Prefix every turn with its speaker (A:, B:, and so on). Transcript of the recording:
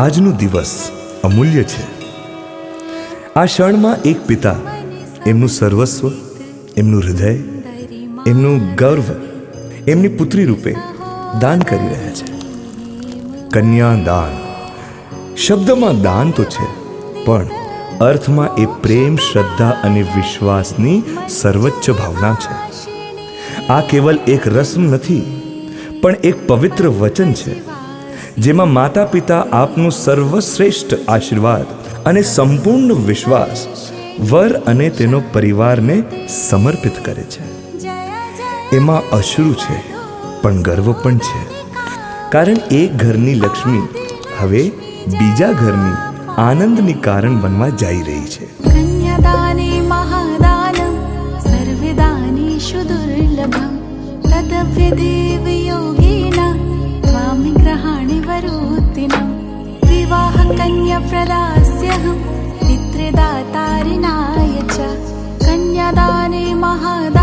A: આજનો દિવસ અમૂલ્ય છે. આ ક્ષણમાં એક પિતા એમનું સર્વસ્વ, એમનું હૃદય, એમનું ગર્વ એમની પુત્રી રૂપે દાન કરી રહ્યા છે. કન્યા દાન શબ્દમાં દાન તો છે, પણ અર્થમાં એ પ્રેમ, શ્રદ્ધા અને વિશ્વાસની સર્વોચ્ચ ભાવના છે. આ કેવલ એક રસ્મ નથી, પણ એક પવિત્ર વચન છે, જેમાં માતા પિતા આપનું સર્વશ્રેષ્ઠ આશીર્વાદ અને સંપૂર્ણ વિશ્વાસ વર અને તેનો પરિવારને સમર્પિત કરે છે. એમાં અશ્રુ છે, પણ ગર્વ પણ છે, કારણ એક ઘરની લક્ષ્મી હવે બીજા ઘરની આનંદની કારણ બનવા જઈ રહી છે.
B: કન્યાદાને મહાદાનમ સર્વદાનેષુ દુર્લભમ તદવ્ય દેવ યોગેના ત્વામિ ગ્રહાણિ વરોતિનમ વિવાહ કન્યા પ્રદાસ્યહમ પિતૃદાતારિણાય ચ કન્યાદાને મહાદાનમ